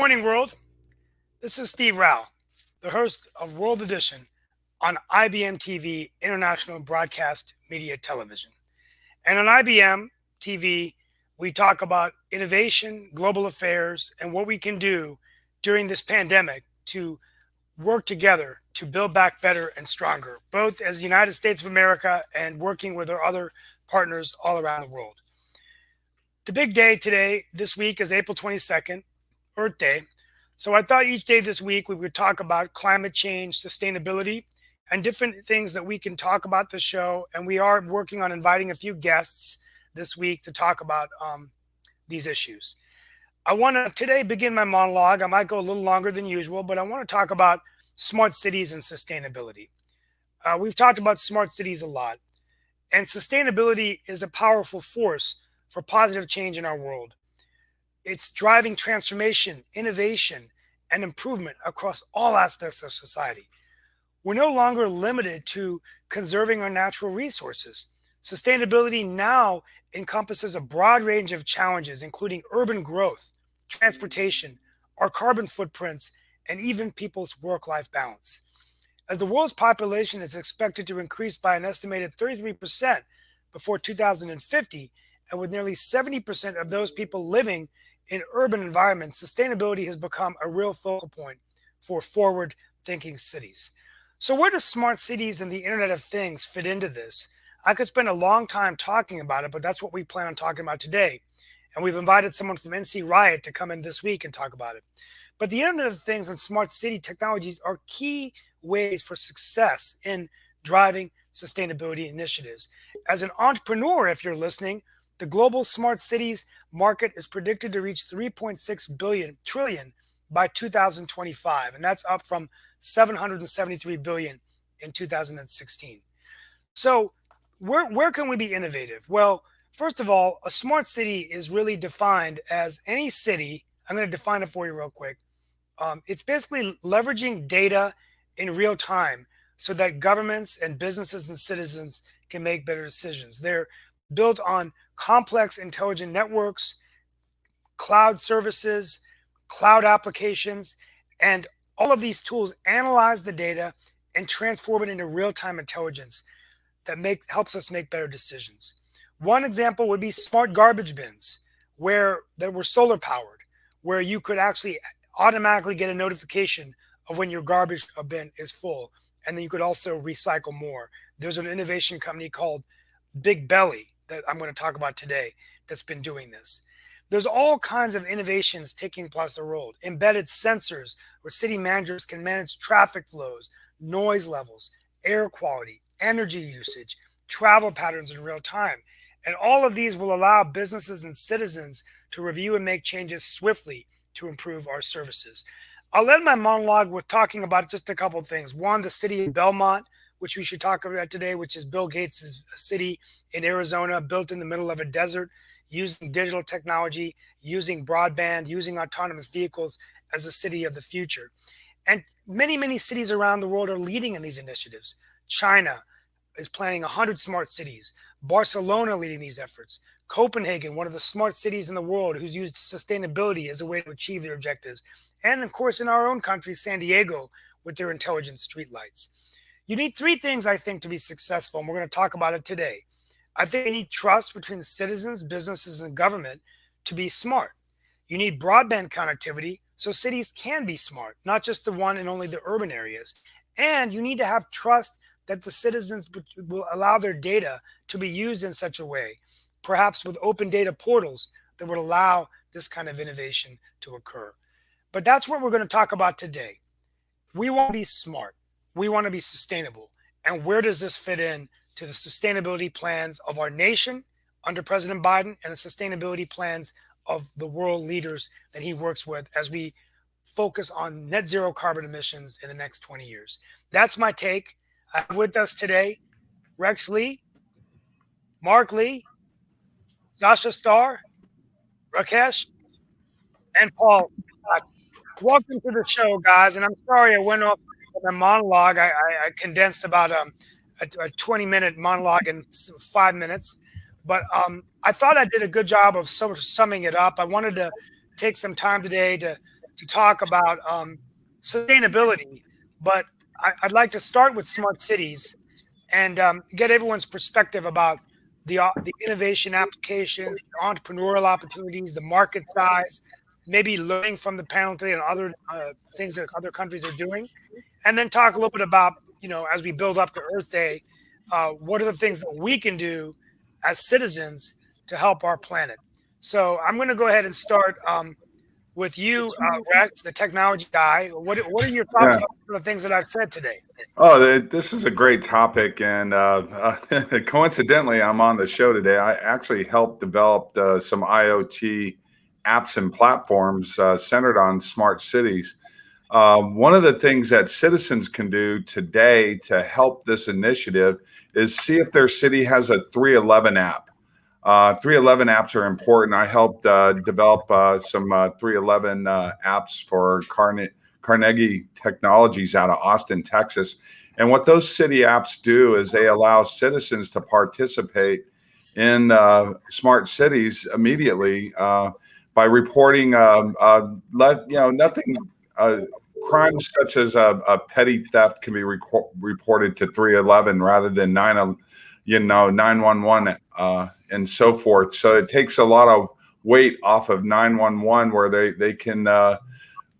morning, world. This is Steve Rao, the host of World Edition on IBMTV International Broadcast Media Television. And on IBM TV, we talk about innovation, global affairs, and what we can do during this pandemic to work together to build back better and stronger, both as the United States of America and working with our other partners all around the world. The big day today, this week, is April 22nd, Earth Day. So I thought each day this week we would talk about climate change, sustainability, and different things that we can talk about the show. And we are working on inviting a few guests this week to talk about these issues. I want to today begin my monologue. I might go a little longer than usual, but I want to talk about smart cities and sustainability. We've talked about smart cities a lot, and sustainability is a powerful force for positive change in our world. It's driving transformation, innovation, and improvement across all aspects of society. We're no longer limited to conserving our natural resources. Sustainability now encompasses a broad range of challenges, including urban growth, transportation, our carbon footprints, and even people's work-life balance. As the world's population is expected to increase by an estimated 33% before 2050, and with nearly 70% of those people living in urban environments, sustainability has become a real focal point for forward-thinking cities. So where do smart cities and the Internet of Things fit into this? I could spend a long time talking about it, but that's what we plan on talking about today. And we've invited someone from NC Riot to come in this week and talk about it. But the Internet of Things and smart city technologies are key ways for success in driving sustainability initiatives. As an entrepreneur, if you're listening, the global smart cities market is predicted to reach 3.6 trillion by 2025, and that's up from 773 billion in 2016. So where can we be innovative? Well, first of all, a smart city is really defined as any city. I'm going to define it for you real quick. It's basically leveraging data in real time so that governments and businesses and citizens can make better decisions. They're built on complex intelligent networks, cloud services, cloud applications, and all of these tools analyze the data and transform it into real-time intelligence that helps us make better decisions. One example would be smart garbage bins that were solar powered, where you could actually automatically get a notification of when your garbage bin is full, and then you could also recycle more. There's an innovation company called Big Belly that I'm going to talk about today that's been doing this. There's all kinds of innovations taking place the world. Embedded sensors where city managers can manage traffic flows, noise levels, air quality, energy usage, travel patterns in real time. And all of these will allow businesses and citizens to review and make changes swiftly to improve our services. I'll end my monologue with talking about just a couple of things. One, the city of Belmont, which we should talk about today, which is Bill Gates' city in Arizona, built in the middle of a desert, using digital technology, using broadband, using autonomous vehicles as a city of the future. And many, many cities around the world are leading in these initiatives. China is planning 100 smart cities. Barcelona leading these efforts. Copenhagen, one of the smart cities in the world who's used sustainability as a way to achieve their objectives. And of course, in our own country, San Diego, with their intelligent streetlights. You need three things, I think, to be successful, and we're going to talk about it today. I think you need trust between citizens, businesses, and government to be smart. You need broadband connectivity so cities can be smart, not just the one and only the urban areas. And you need to have trust that the citizens will allow their data to be used in such a way, perhaps with open data portals that would allow this kind of innovation to occur. But that's what we're going to talk about today. We want to be smart. We want to be sustainable. And where does this fit in to the sustainability plans of our nation under President Biden and the sustainability plans of the world leaders that he works with as we focus on net zero carbon emissions in the next 20 years? That's my take. I have with us today Rex Lee, Mark Lee, Sasha Starr, Rakesh, and Paul. Welcome to the show, guys. And I'm sorry I went off my monologue. I condensed about a 20-minute monologue in 5 minutes. But I thought I did a good job of sort of summing it up. I wanted to take some time today to to talk about sustainability, but I'd like to start with smart cities and get everyone's perspective about the innovation applications, the entrepreneurial opportunities, the market size, maybe learning from the panel today and other things that other countries are doing, and then talk a little bit about, as we build up to Earth Day, what are the things that we can do as citizens to help our planet. So I'm going to go ahead and start with you, Rex, the technology guy. What are your thoughts Yeah. about the things that I've said today? Oh, this is a great topic, and coincidentally, I'm on the show today. I actually helped develop some IoT apps and platforms centered on smart cities. One of the things that citizens can do today to help this initiative is see if their city has a 311 app. 311 apps are important. I helped develop some 311 apps for Carnegie Technologies out of Austin, Texas. And what those city apps do is they allow citizens to participate in smart cities immediately by reporting, nothing. Crimes such as a petty theft can be reported to 311 rather than 911 and so forth. So it takes a lot of weight off of 911, where they can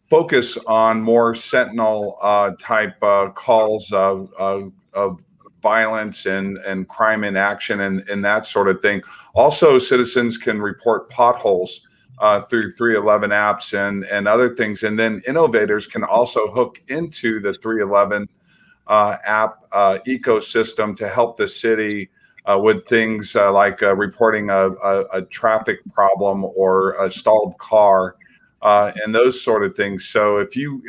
focus on more sentinel type calls of violence and crime in action and that sort of thing. Also, citizens can report potholes through 311 apps and other things. And then innovators can also hook into the 311 app ecosystem to help the city with things like reporting a traffic problem or a stalled car and those sort of things. So if you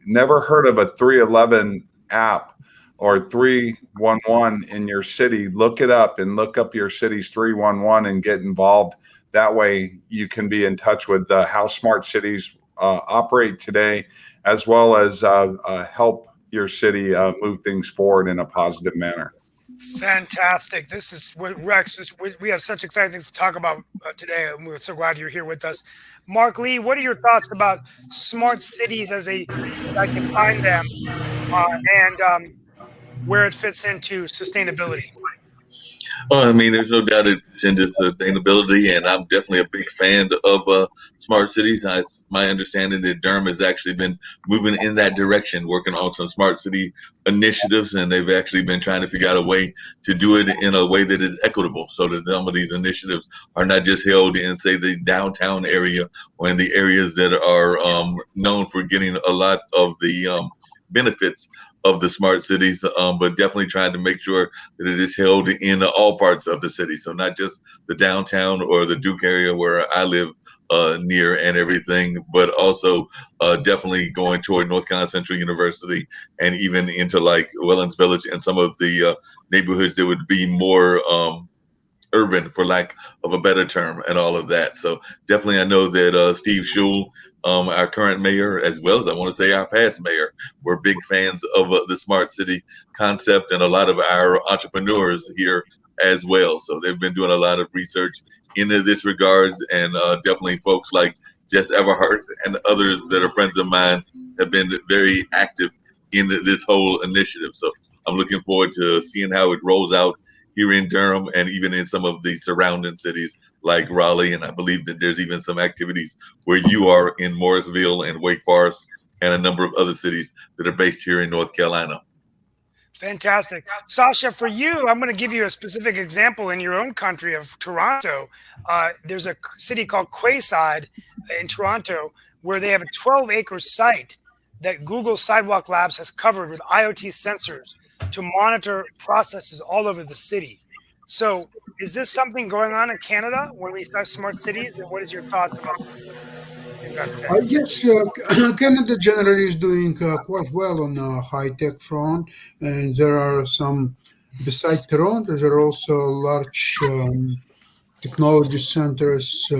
never heard of a 311 app or 311 in your city, look it up and look up your city's 311 and get involved. That way you can be in touch with how smart cities operate today, as well as help your city move things forward in a positive manner. Fantastic. This is Rex. We have such exciting things to talk about today, and we're so glad you're here with us. Mark Lee, what are your thoughts about smart cities as I define them, and where it fits into sustainability? Oh, I mean, there's no doubt it's into sustainability, and I'm definitely a big fan of smart cities. My understanding that Durham has actually been moving in that direction, working on some smart city initiatives, and they've actually been trying to figure out a way to do it in a way that is equitable, so that some of these initiatives are not just held in, say, the downtown area or in the areas that are known for getting a lot of the benefits of the smart cities, but definitely trying to make sure that it is held in all parts of the city. So not just the downtown or the Duke area where I live near and everything, but also definitely going toward North Carolina Central University and even into like Wellens Village and some of the neighborhoods that would be more urban, for lack of a better term, and all of that. So definitely, I know that Steve Schul, our current mayor, as well as I want to say our past mayor, were big fans of the smart city concept, and a lot of our entrepreneurs here as well. So they've been doing a lot of research into this regards, and definitely folks like Jess Everhart and others that are friends of mine have been very active in this whole initiative. So I'm looking forward to seeing how it rolls out here in Durham and even in some of the surrounding cities like Raleigh. And I believe that there's even some activities where you are in Morrisville and Wake Forest and a number of other cities that are based here in North Carolina. Fantastic. Sasha, for you, I'm going to give you a specific example in your own country of Toronto. There's a city called Quayside in Toronto where they have a 12-acre site that Google Sidewalk Labs has covered with IoT sensors to monitor processes all over the city. So is this something going on in Canada when we start smart cities? And what is your thoughts about some of the things I've said? Yes, Canada generally is doing quite well on the high-tech front, and there are some, beside Toronto, there are also large technology centers,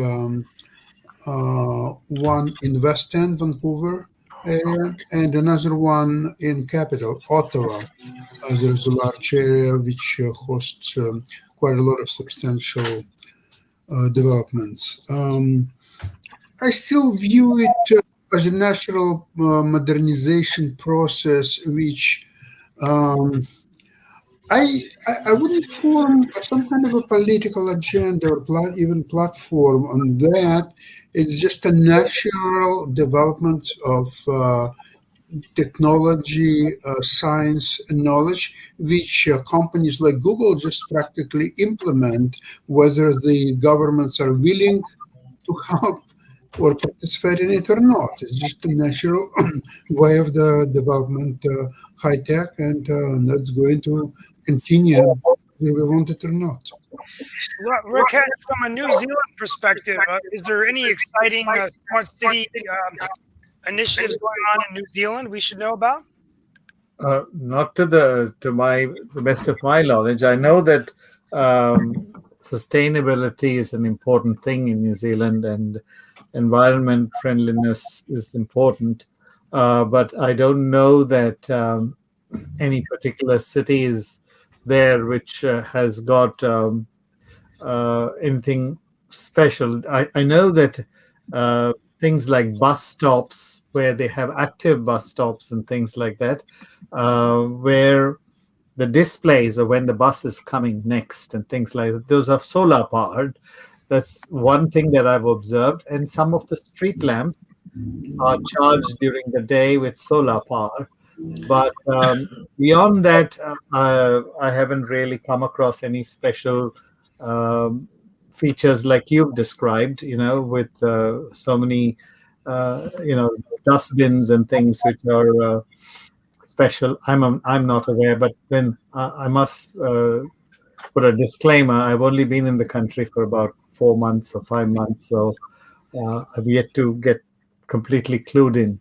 one in West End, Vancouver area, and another one in capital, Ottawa. There's a large area which hosts quite a lot of substantial developments. I still view it as a natural modernization process, which um, I wouldn't form some kind of a political agenda or even platform on that. It's just a natural development of technology, science, and knowledge, which companies like Google just practically implement, whether the governments are willing to help or participate in it or not. It's just a natural way of the development, high tech, and that's going to continue, whether we want it or not. Rakesh, from a New Zealand perspective, is there any exciting smart city initiatives going on in New Zealand we should know about? Not to the best of my knowledge. I know that sustainability is an important thing in New Zealand, and environment friendliness is important. But I don't know that any particular city is there which has got anything special. I know that things like bus stops, where they have active bus stops and things like that, where the displays of when the bus is coming next and things like that, those are solar powered. That's one thing that I've observed. And some of the street lamps are charged during the day with solar power. But beyond that, I haven't really come across any special um, features like you've described, with so many, dustbins and things which are special. I'm not aware, but then I must put a disclaimer. I've only been in the country for about 4 months or 5 months, so I've yet to get completely clued in.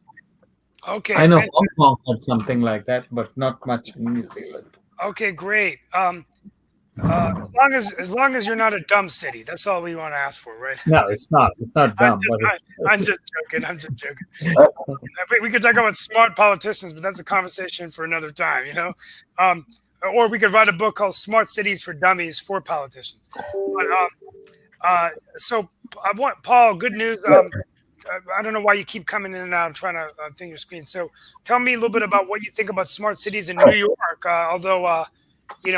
Okay, I know Hong Kong had something like that, but not much in New Zealand. okay, great. As long as you're not a dumb city, that's all we want to ask for, right? No, it's not. It's not I'm dumb, just, but I, it's I'm just joking. I'm just joking. We could talk about smart politicians, but that's a conversation for another time, Um, or we could write a book called "Smart Cities for Dummies" for politicians. But so I want Paul. Good news. I don't know why you keep coming in and out. I'm trying to think your screen. So tell me a little bit about what you think about smart cities in New York. Although I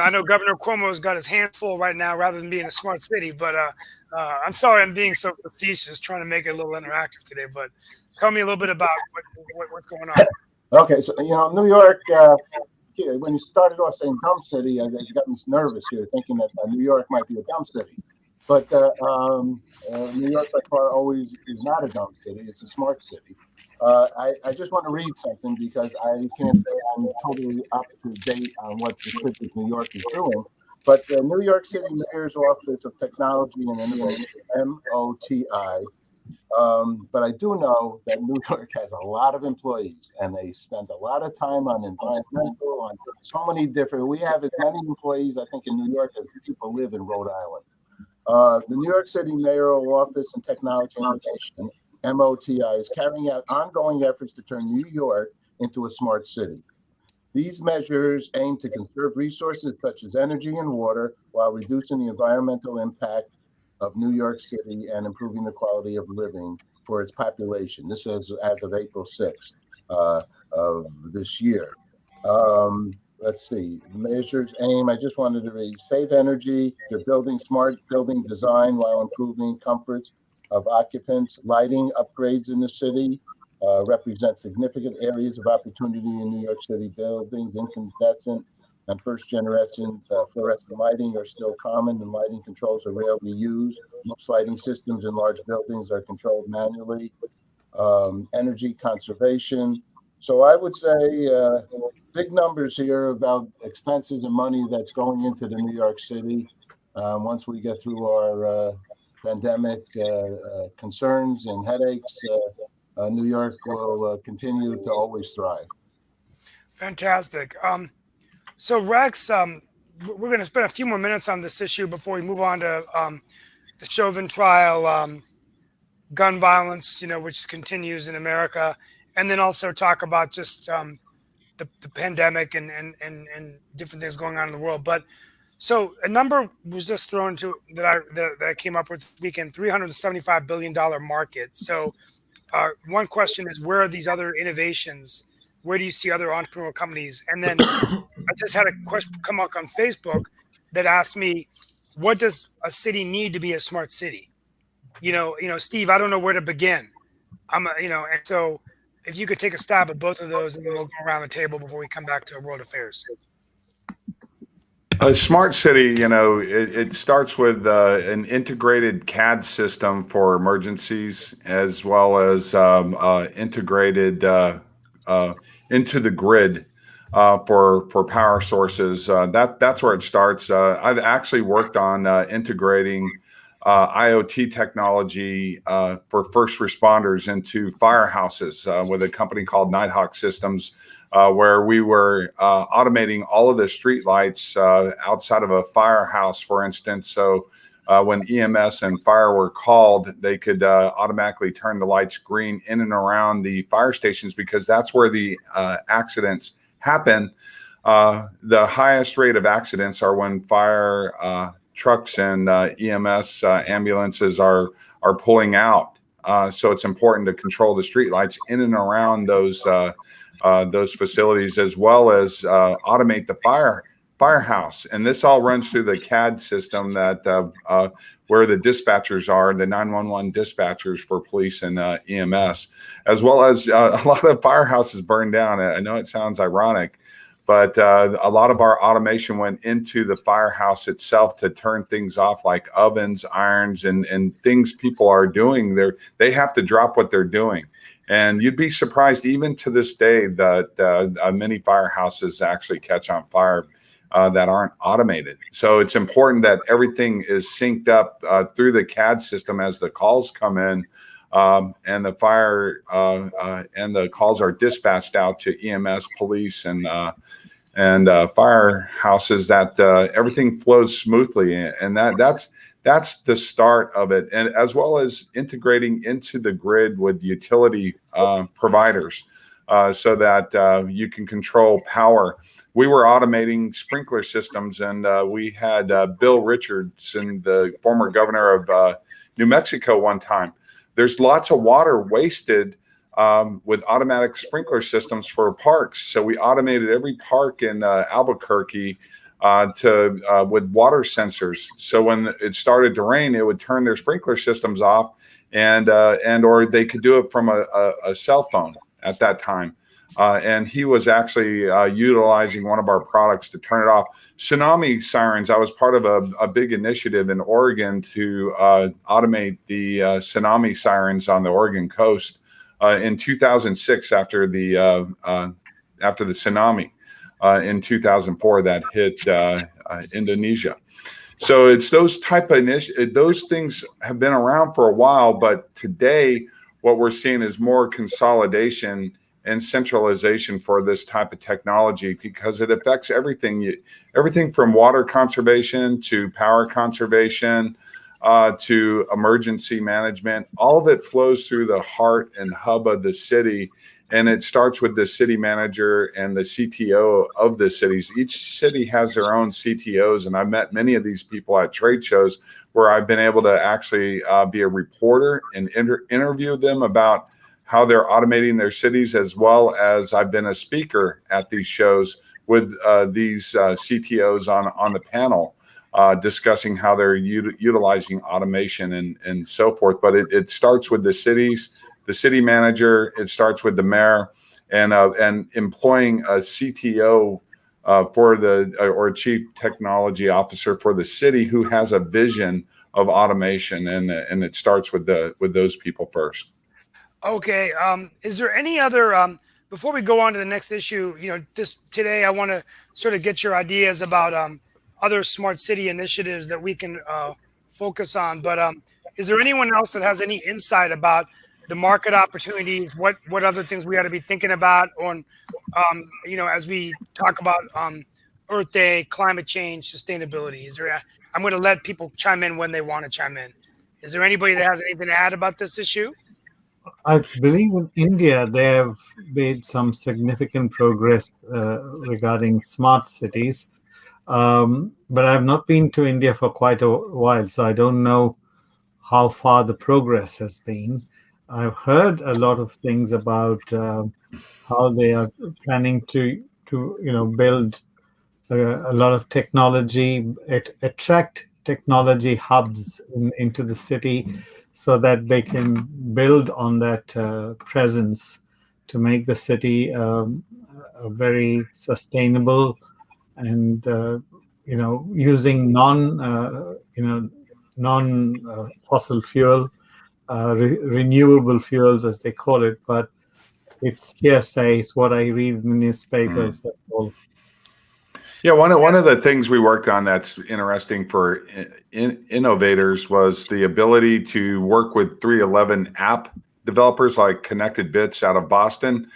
know Governor Cuomo's got his hands full right now, rather than being a smart city. But I'm sorry, I'm being so facetious, trying to make it a little interactive today. But tell me a little bit about what's going on. Okay, so New York. When you started off saying dumb city, you got me nervous here, thinking that New York might be a dumb city. But New York, by far, always is not a dumb city. It's a smart city. I just want to read something because I can't say I'm totally up to date on what the city of New York is doing. But the New York City Mayor's Office of Technology and Innovation, MOTI. But I do know that New York has a lot of employees, and they spend a lot of time on environmental, on so many different. We have as many employees, I think, in New York as people live in Rhode Island. The New York City Mayoral Office and Technology Innovation, MOTI, is carrying out ongoing efforts to turn New York into a smart city. These measures aim to conserve resources such as energy and water while reducing the environmental impact of New York City and improving the quality of living for its population. This is as of April 6th of this year. Let's see, measures aim, I just wanted to read, save energy, they're building smart building design while improving comforts of occupants. Lighting upgrades in the city represent significant areas of opportunity in New York City buildings. Incandescent and first generation fluorescent lighting are still common, and lighting controls are rarely used. Most lighting systems in large buildings are controlled manually. Energy conservation. So I would say big numbers here about expenses and money that's going into the New York City. Once we get through our pandemic concerns and headaches, New York will continue to always thrive. Fantastic. So Rex, we're going to spend a few more minutes on this issue before we move on to the Chauvin trial, gun violence, which continues in America, and then also talk about just the pandemic and different things going on in the world. But So a number was just thrown to that I came up with this weekend: $375 billion market. So one question is, where are these other innovations? Where do you see other entrepreneurial companies? And then I just had a question come up on Facebook that asked me, what does a city need to be a smart city? Steve, I don't know where to begin. And so if you could take a stab at both of those, and then we'll go around the table before we come back to world affairs. A smart city, it starts with an integrated CAD system for emergencies, as well as integrated into the grid for power sources. That's where it starts. I've actually worked on integrating IoT technology for first responders into firehouses with a company called Nighthawk Systems, where we were automating all of the street lights outside of a firehouse, for instance. So when EMS and fire were called, they could automatically turn the lights green in and around the fire stations, because that's where the accidents happen. The highest rate of accidents are when fire trucks and EMS ambulances are pulling out. So it's important to control the street lights in and around those facilities, as well as automate the firehouse. And this all runs through the CAD system that where the dispatchers are, the 911 dispatchers for police and EMS, as well as a lot of firehouses burned down. I know it sounds ironic, but a lot of our automation went into the firehouse itself to turn things off, like ovens, irons, and things people are doing. They have to drop what they're doing. And you'd be surprised, even to this day, that many firehouses actually catch on fire that aren't automated. So it's important that everything is synced up through the CAD system as the calls come in, and the fire and the calls are dispatched out to EMS, police, and firehouses. That everything flows smoothly, and that's the start of it, and as well as integrating into the grid with utility providers, so that you can control power. We were automating sprinkler systems, and we had Bill Richardson, the former governor of New Mexico, one time. There's lots of water wasted with automatic sprinkler systems for parks. So we automated every park in Albuquerque with water sensors. So when it started to rain, it would turn their sprinkler systems off, and or they could do it from a cell phone at that time. And he was actually utilizing one of our products to turn it off. Tsunami sirens. I was part of a big initiative in Oregon to automate the tsunami sirens on the Oregon coast in 2006, after the tsunami in 2004 that hit Indonesia. So it's those type of those things have been around for a while, but today what we're seeing is more consolidation and centralization for this type of technology, because it affects everything from water conservation to power conservation to emergency management. All of it flows through the heart and hub of the city, and it starts with the city manager and the CTO of the cities. Each city has their own CTOs, and I've met many of these people at trade shows where I've been able to actually be a reporter and interview them about how they're automating their cities, as well as I've been a speaker at these shows with these CTOs on the panel, discussing how they're utilizing automation and so forth. But it starts with the cities, the city manager. It starts with the mayor, and employing a CTO or a chief technology officer for the city who has a vision of automation, and it starts with those people first. Okay. Is there any other before we go on to the next issue? Today I want to sort of get your ideas about other smart city initiatives that we can focus on. But is there anyone else that has any insight about the market opportunities? What other things we got to be thinking about on as we talk about Earth Day, climate change, sustainability? I'm going to let people chime in when they want to chime in. Is there anybody that has anything to add about this issue? I believe in India, they have made some significant progress regarding smart cities. But I've not been to India for quite a while, so I don't know how far the progress has been. I've heard a lot of things about how they are planning to build a lot of technology, attract technology hubs into the city, so that they can build on that presence to make the city a very sustainable and using non fossil fuel, renewable fuels as they call it, but it's hearsay. It's what I read in the newspapers. That's all. Yeah, one of the things we worked on that's interesting for innovators was the ability to work with 311 app developers like Connected Bits out of Boston.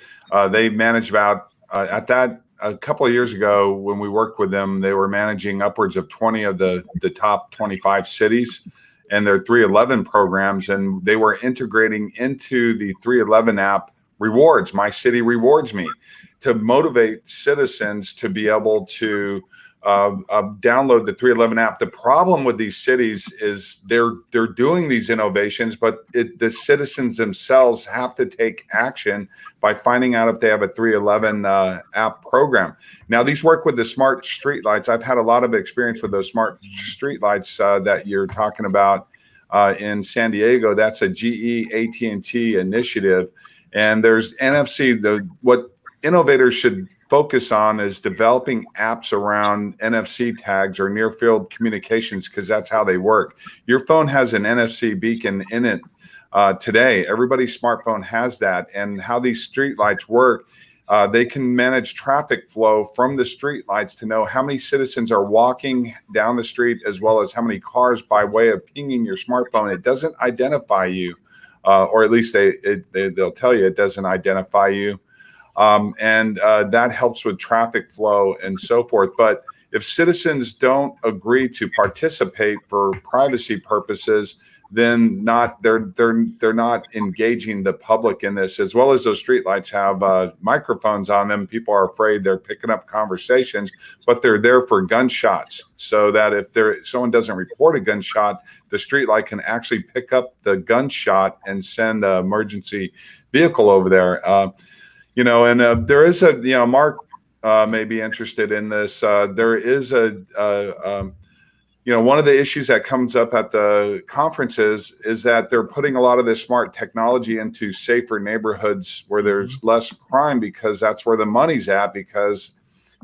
They managed about at that a couple of years ago when we worked with them, they were managing upwards of 20 of the top 25 cities and their 311 programs, and they were integrating into the 311 app rewards. My city rewards me, to motivate citizens to be able to download the 311 app. The problem with these cities is they're doing these innovations, but the citizens themselves have to take action by finding out if they have a 311 app program. Now, these work with the smart streetlights. I've had a lot of experience with those smart streetlights that you're talking about in San Diego. That's a GE AT&T initiative. And there's NFC. What innovators should focus on is developing apps around NFC tags or near field communications, because that's how they work. Your phone has an NFC beacon in it today. Everybody's smartphone has that. And how these streetlights work, they can manage traffic flow from the streetlights to know how many citizens are walking down the street, as well as how many cars, by way of pinging your smartphone. It doesn't identify you, or at least they'll tell you it doesn't identify you. And that helps with traffic flow and so forth. But if citizens don't agree to participate for privacy purposes, then they're not engaging the public in this. As well as those streetlights have microphones on them, people are afraid they're picking up conversations, but they're there for gunshots, so that if someone doesn't report a gunshot, the streetlight can actually pick up the gunshot and send an emergency vehicle over there. And there is Mark may be interested in this. There is one of the issues that comes up at the conferences is that they're putting a lot of this smart technology into safer neighborhoods where there's less crime, because that's where the money's at. Because,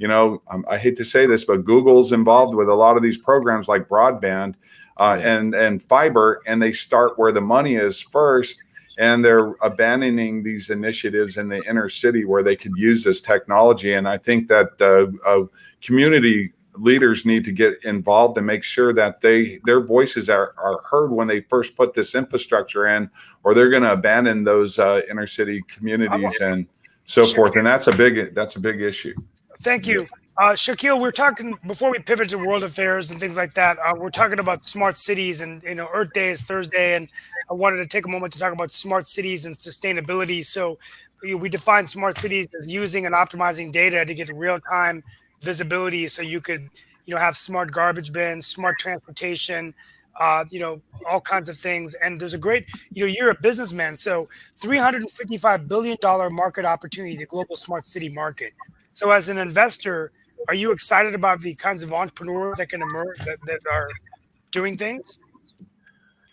I hate to say this, but Google's involved with a lot of these programs like broadband and fiber, and they start where the money is first. And they're abandoning these initiatives in the inner city where they could use this technology. And I think that community leaders need to get involved and make sure that their voices are heard when they first put this infrastructure in, or they're going to abandon those inner city communities and so forth. And that's a big issue. Thank you. Shaquille, we're talking, before we pivot to world affairs and things like that, we're talking about smart cities, and Earth Day is Thursday, and I wanted to take a moment to talk about smart cities and sustainability. So we define smart cities as using and optimizing data to get real-time visibility, so you could have smart garbage bins, smart transportation, all kinds of things. And there's a great, you're a businessman, so $355 billion market opportunity, the global smart city market. So as an investor, are you excited about the kinds of entrepreneurs that can emerge that are doing things?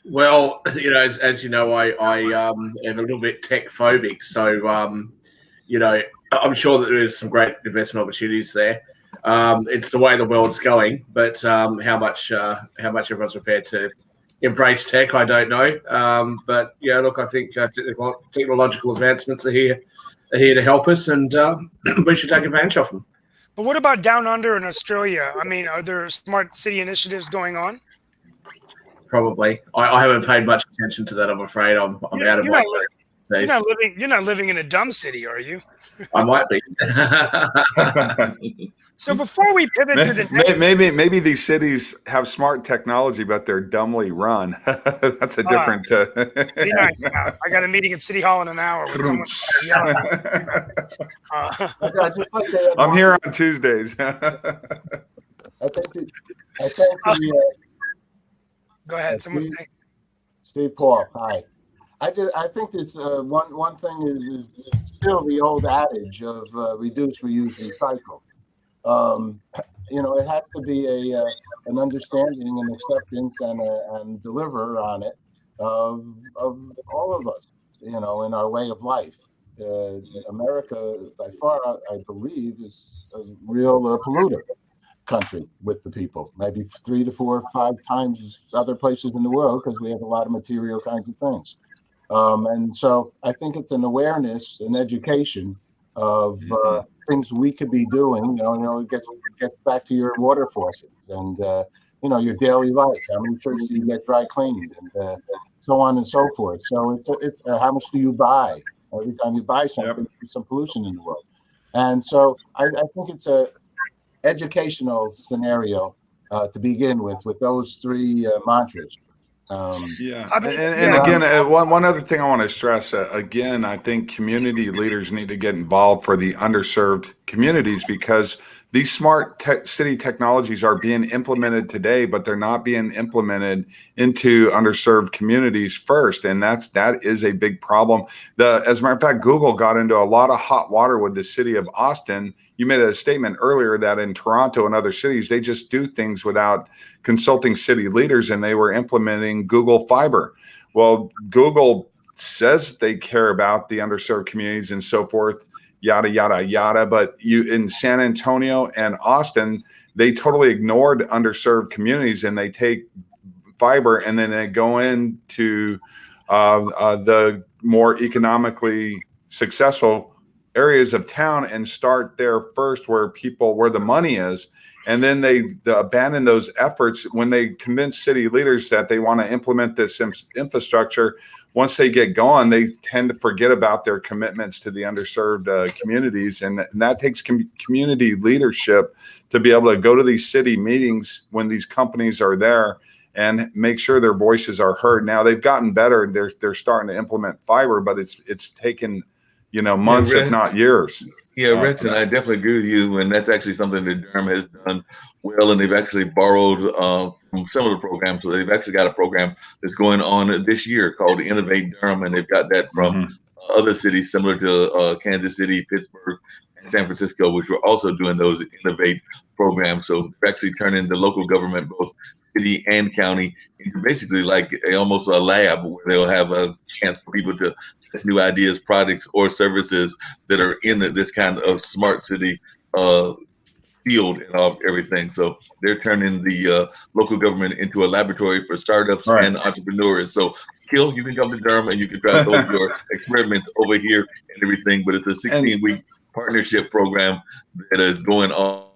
Well, as you know, I am a little bit tech phobic, so I'm sure that there is some great investment opportunities there. It's the way the world's going, but how much everyone's prepared to embrace tech, I don't know. But look, I think technological advancements are here to help us, and we should take advantage of them. But what about down under in Australia? I mean, are there smart city initiatives going on? Probably. I haven't paid much attention to that, I'm afraid. I'm out of my You're not living in a dumb city, are you? I might be. So before we pivot to the maybe these cities have smart technology, but they're dumbly run. That's a different. Be nice now. I got a meeting at City Hall in an hour with someone yelling. I'm here on Tuesdays. I think the Go ahead. Someone's Steve, saying. Steve Paul. Hi. I think it's one thing is still the old adage of reduce, reuse, recycle. It has to be an understanding and acceptance and deliver on it of all of us, in our way of life. America, by far, I believe, is a real polluter country with the people, maybe 3 to 4 or 5 times other places in the world, because we have a lot of material kinds of things. And so I think it's an awareness and education of things we could be doing. It gets back to your water faucets and your daily life. How many shirts do you get dry cleaned, and so on and so forth. So it's how much do you buy? Every time you buy something, there's some pollution in the world. And so I think it's a educational scenario to begin with those 3 mantras. Again, one other thing I want to stress, again, I think community leaders need to get involved for the underserved communities, because these smart city technologies are being implemented today, but they're not being implemented into underserved communities first. And that is a big problem. As a matter of fact, Google got into a lot of hot water with the city of Austin. You made a statement earlier that in Toronto and other cities, they just do things without consulting city leaders, and they were implementing Google Fiber. Well, Google says they care about the underserved communities and so forth, yada, yada, yada. But in San Antonio and Austin, they totally ignored underserved communities, and they take fiber and then they go into the more economically successful areas of town and start there first, where the money is. And then they abandon those efforts when they convince city leaders that they want to implement this infrastructure. Once they get going, they tend to forget about their commitments to the underserved communities. And that takes community leadership to be able to go to these city meetings when these companies are there and make sure their voices are heard. Now they've gotten better. They're starting to implement fiber, but it's taken months, if not years. Yeah, Rich, and I definitely agree with you. And that's actually something that Durham has done well. And they've actually borrowed from similar programs. So they've actually got a program that's going on this year called Innovate Durham. And they've got that from other cities similar to Kansas City, Pittsburgh, and San Francisco, which were also doing those Innovate programs. So they're actually turning the local government, both city and county, into basically like almost a lab where they'll have a chance for people to test new ideas, products, or services that are in this kind of smart city field of everything. So they're turning the local government into a laboratory for startups and entrepreneurs. So Kill, you can come to Durham and you can try some of your experiments over here and everything. But it's a 16-week partnership program that is going on.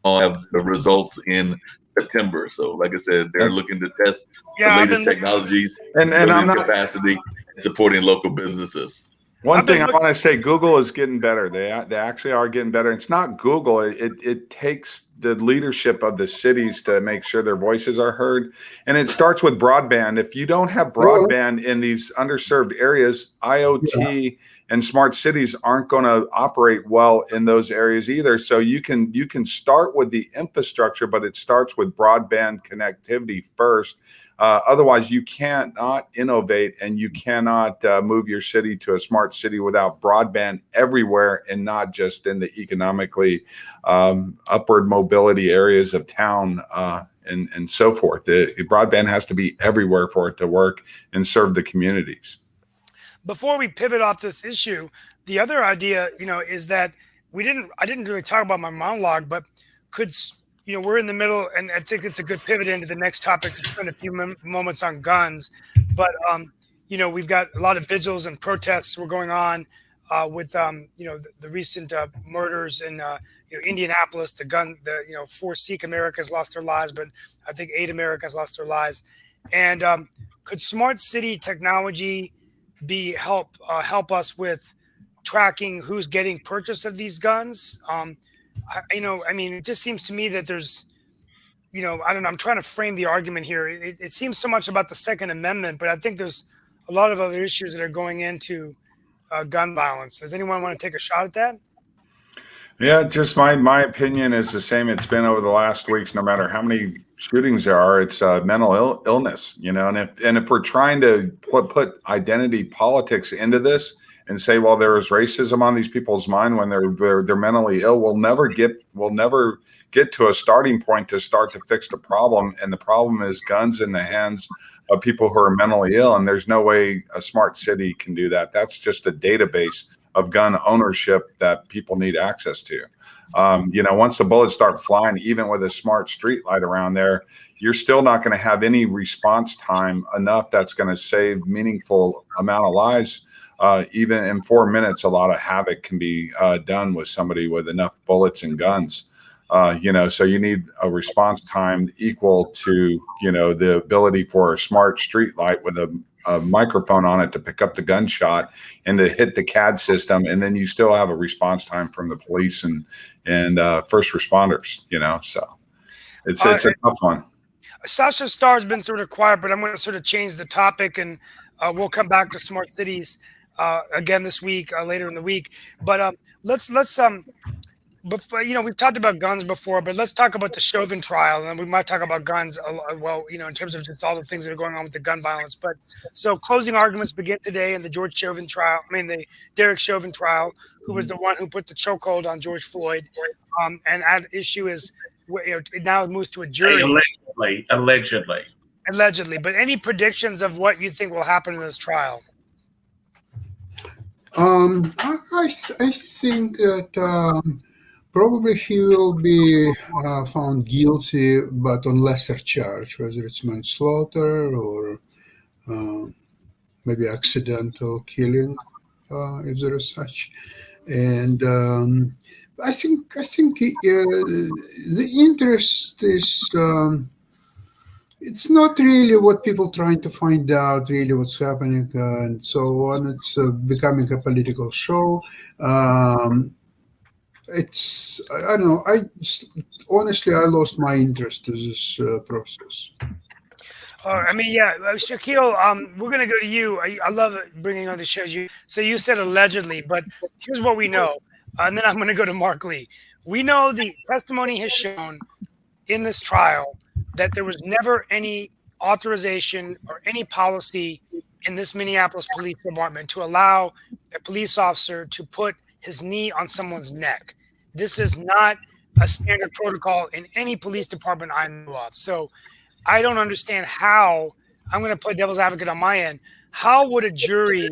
Have the results in September. So, like I said, they're looking to test the latest technologies and building capacity and supporting local businesses. One thing I want to say, Google is getting better. They actually are getting better. It's not Google. It takes the leadership of the cities to make sure their voices are heard. And it starts with broadband. If you don't have broadband in these underserved areas, IoT and smart cities aren't going to operate well in those areas either. So you can start with the infrastructure, but it starts with broadband connectivity first. Otherwise, you cannot innovate and you cannot move your city to a smart city without broadband everywhere, and not just in the economically upward mobility areas of town and so forth. The broadband has to be everywhere for it to work and serve the communities. Before we pivot off this issue, the other idea, is that I didn't really talk about my monologue, but we're in the middle, and I think it's a good pivot into the next topic to spend a few moments on guns. But, we've got a lot of vigils and protests were going on with, the recent murders in Indianapolis. 4 Sikh Americans lost their lives, but I think 8 Americans lost their lives. And could smart city technology help us with tracking who's getting purchase of these guns? It just seems to me that there's, I don't know, I'm trying to frame the argument here. It seems so much about the Second Amendment, but I think there's a lot of other issues that are going into gun violence. Does anyone want to take a shot at that? Yeah, just my opinion is the same. It's been over the last weeks. No matter how many shootings there are, it's mental illness. And if we're trying to put identity politics into this and say, well, there is racism on these people's mind when they're mentally ill, we'll never get to a starting point to start to fix the problem. And the problem is guns in the hands of people who are mentally ill, and there's no way a smart city can do that. That's just a database of gun ownership that people need access to. Once the bullets start flying, even with a smart street light around there, you're still not going to have any response time enough that's going to save meaningful amount of lives. Even in 4 minutes, a lot of havoc can be done with somebody with enough bullets and guns. So you need a response time equal to, the ability for a smart street light with a microphone on it to pick up the gunshot and to hit the CAD system. And then you still have a response time from the police and first responders, so it's a tough one. Sasha Starr's been sort of quiet, but I'm going to sort of change the topic, and we'll come back to smart cities again this week, later in the week. But let's before, we've talked about guns before, but let's talk about the Chauvin trial, and we might talk about guns, in terms of just all the things that are going on with the gun violence. But so closing arguments begin today in the the Derek Chauvin trial, who was the one who put the chokehold on George Floyd, and at issue is, it now moves to a jury. Allegedly. But any predictions of what you think will happen in this trial? I think that probably he will be found guilty, but on lesser charge, whether it's manslaughter or maybe accidental killing, if there is such. And I think the interest is. It's not really what people trying to find out, really what's happening and so on. It's becoming a political show. I don't know. Honestly, I lost my interest to this process. Shaquille, we're going to go to you. I love bringing on the show. So you said allegedly, but here's what we know. And then I'm going to go to Mark Lee. We know the testimony has shown in this trial that there was never any authorization or any policy in this Minneapolis Police Department to allow a police officer to put his knee on someone's neck. This is not a standard protocol in any police department I know of. So I don't understand how, I'm going to play devil's advocate on my end, how would a jury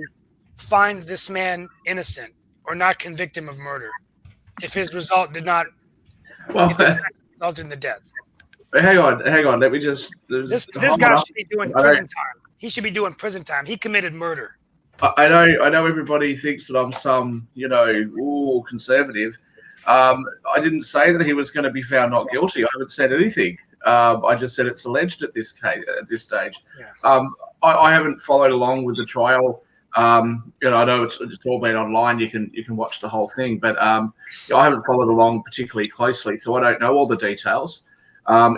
find this man innocent or not convict him of murder if his result did not result in the death? Hang on. Let me just. This guy should be doing prison time. He should be doing prison time. He committed murder. I know everybody thinks that I'm some, conservative. I didn't say that he was going to be found not guilty. I haven't said anything. I just said it's alleged at this stage. Yeah. I haven't followed along with the trial. I know it's all been online. You can watch the whole thing, but I haven't followed along particularly closely, so I don't know all the details.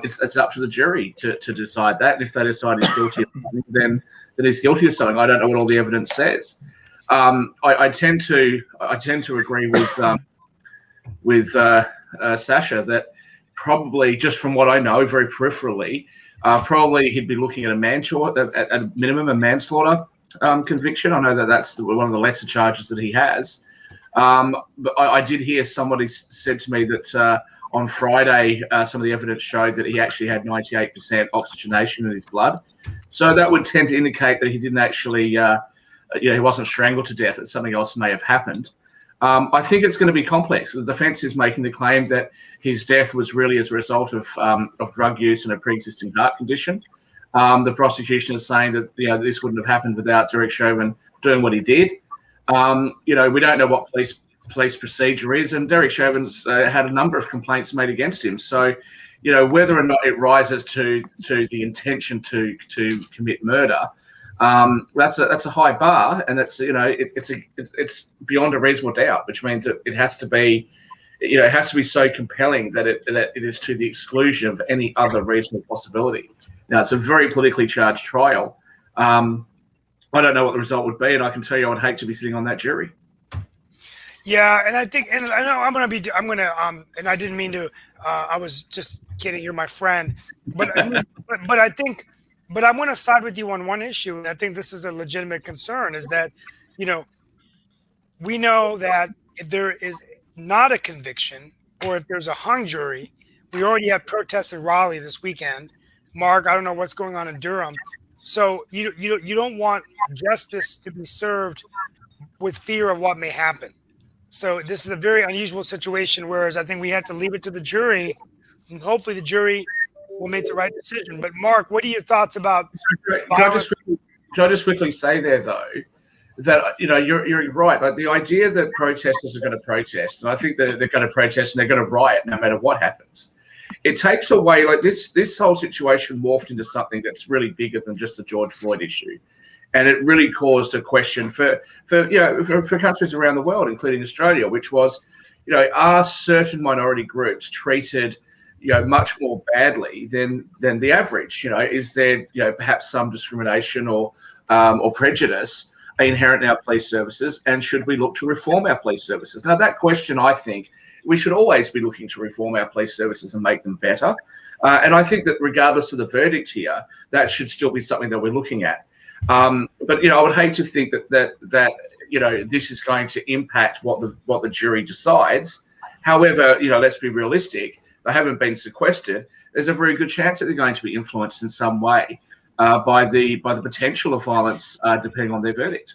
It's up to the jury to decide that. And if they decide he's guilty of something, then he's guilty of something. I don't know what all the evidence says. I tend to agree with Sasha that probably, just from what I know, very peripherally, probably he'd be looking at at a minimum a manslaughter conviction. I know that's one of the lesser charges that he has. But I did hear somebody said to me that on Friday, some of the evidence showed that he actually had 98% oxygenation in his blood. So that would tend to indicate that he didn't actually, he wasn't strangled to death, that something else may have happened. I think it's going to be complex. The defense is making the claim that his death was really as a result of drug use and a pre-existing heart condition. The prosecution is saying that this wouldn't have happened without Derek Chauvin doing what he did. We don't know what police procedure is, and Derek Chauvin's had a number of complaints made against him. So, whether or not it rises to the intention to commit murder, that's a high bar, and that's it's beyond a reasonable doubt, which means that it has to be, it has to be so compelling that it is to the exclusion of any other reasonable possibility. Now, it's a very politically charged trial. I don't know what the result would be, and I can tell you I would hate to be sitting on that jury. Yeah, and I think, and I know I'm gonna, and I didn't mean to. I was just kidding. You're my friend, but I mean, but I think, but I'm gonna side with you on one issue, and I think this is a legitimate concern. Is that, you know, we know that if there is not a conviction or if there's a hung jury, we already have protests in Raleigh this weekend. Mark, I don't know what's going on in Durham, so you don't want justice to be served with fear of what may happen. So this is a very unusual situation. Whereas I think we have to leave it to the jury, and hopefully the jury will make the right decision. But Mark, what are your thoughts about Can I violent? just can I just quickly say there though that you're right. Like the idea that protesters are going to protest, and I think that they're going to protest and they're going to riot no matter what happens. It takes away like this whole situation morphed into something that's really bigger than just the George Floyd issue, and it really caused a question for countries around the world, including Australia, which was, are certain minority groups treated much more badly than the average? Is there perhaps some discrimination or prejudice inherent in our police services, and should we look to reform our police services? Now, that question, I think, we should always be looking to reform our police services and make them better. And I think that regardless of the verdict here, that should still be something that we're looking at. But I would hate to think that this is going to impact what the jury decides. However, let's be realistic. They haven't been sequestered. There's a very good chance that they're going to be influenced in some way by the potential of violence, depending on their verdict.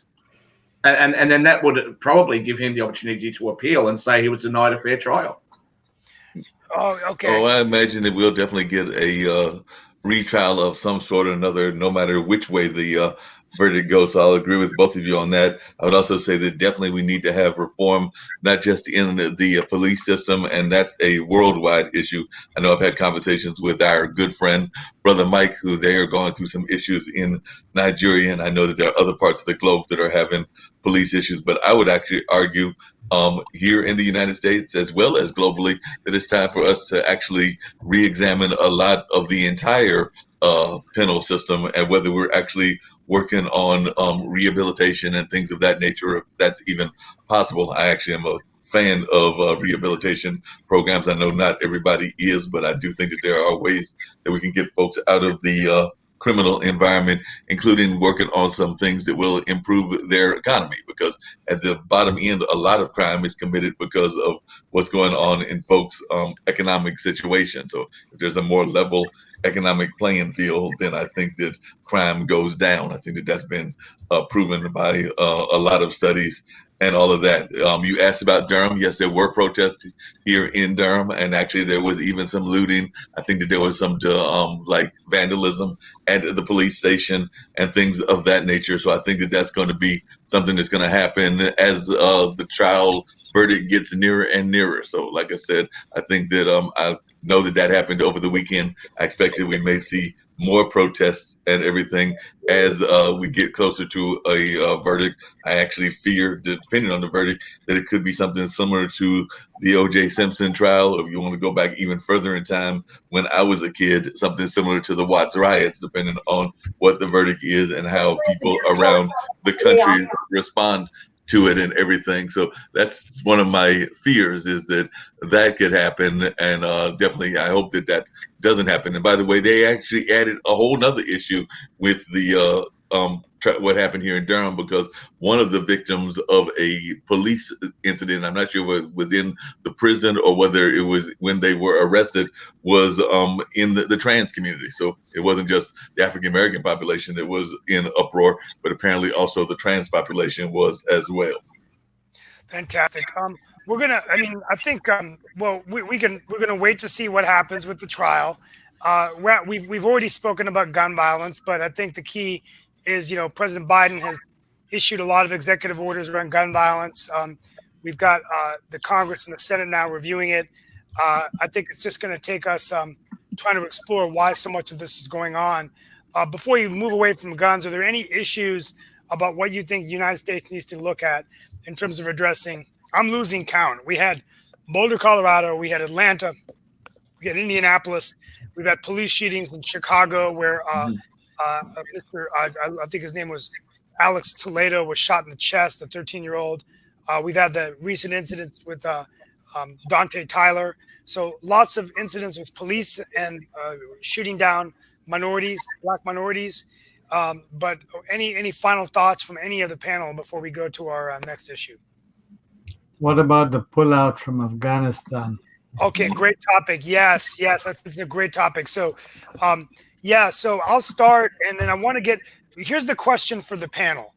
And then that would probably give him the opportunity to appeal and say he was denied a fair trial. Oh, okay. Oh, I imagine that we'll definitely get a retrial of some sort or another, no matter which way the verdict goes. So I'll agree with both of you on that. I would also say that definitely we need to have reform, not just in the police system, and that's a worldwide issue. I know I've had conversations with our good friend, Brother Mike, who they are going through some issues in Nigeria, and I know that there are other parts of the globe that are having police issues. But I would actually argue here in the United States as well as globally that it's time for us to actually re-examine a lot of the entire penal system and whether we're actually working on rehabilitation and things of that nature, if that's even possible. I actually am a fan of rehabilitation programs. I know not everybody is, but I do think that there are ways that we can get folks out of the criminal environment, including working on some things that will improve their economy. Because at the bottom end, a lot of crime is committed because of what's going on in folks' economic situation. So if there's a more level economic playing field, then I think that crime goes down. I think that that's been proven by a lot of studies and all of that. You asked about Durham. Yes, there were protests here in Durham, and actually there was even some looting. I think that there was some like vandalism at the police station and things of that nature. So I think that that's going to be something that's going to happen as the trial verdict gets nearer and nearer. So, like I said, I think that I know that that happened over the weekend. I expect that we may see more protests and everything as we get closer to a verdict. I actually fear, depending on the verdict, that it could be something similar to the O.J. Simpson trial. If you want to go back even further in time, when I was a kid, something similar to the Watts riots, depending on what the verdict is and how people around the country respond to it and everything. So that's one of my fears, is that that could happen. And definitely, I hope that that doesn't happen. And by the way, they actually added a whole nother issue with the what happened here in Durham, because one of the victims of a police incident, I'm not sure whether it was in the prison or whether it was when they were arrested, was in the trans community. So it wasn't just the African American population that was in uproar, but apparently also the trans population was as well. Fantastic. We're gonna. I mean, I think. Well, we're gonna wait to see what happens with the trial. We've already spoken about gun violence, but I think the key is, President Biden has issued a lot of executive orders around gun violence. We've got the Congress and the Senate now reviewing it. I think it's just going to take us trying to explore why so much of this is going on. Before you move away from guns, are there any issues about what you think the United States needs to look at in terms of addressing? I'm losing count. We had Boulder, Colorado. We had Atlanta. We had Indianapolis. We've had police shootings in Chicago where Mr. I think his name was Alex Toledo was shot in the chest, a 13-year-old. We've had the recent incidents with Dante Tyler. So lots of incidents with police and shooting down minorities, black minorities. But any final thoughts from any of the panel before we go to our next issue? What about the pullout from Afghanistan? Okay, great topic. Yes, yes, that's a great topic. So, yeah, so I'll start, and then I want to get. Here's the question for the panel.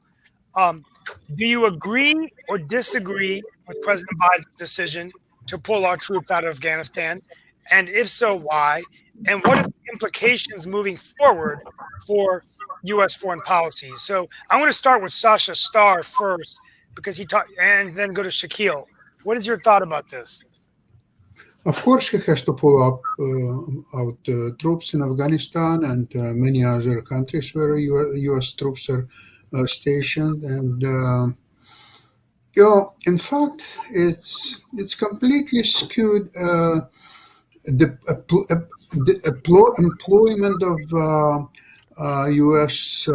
Do you agree or disagree with President Biden's decision to pull our troops out of Afghanistan? And if so, why? And what are the implications moving forward for U.S. foreign policy? So I want to start with Sasha Starr first because he talked, and then go to Shaquille. What is your thought about this? Of course, he has to pull up out troops in Afghanistan and many other countries where U.S. troops are stationed. And in fact, it's completely skewed the employment of U.S.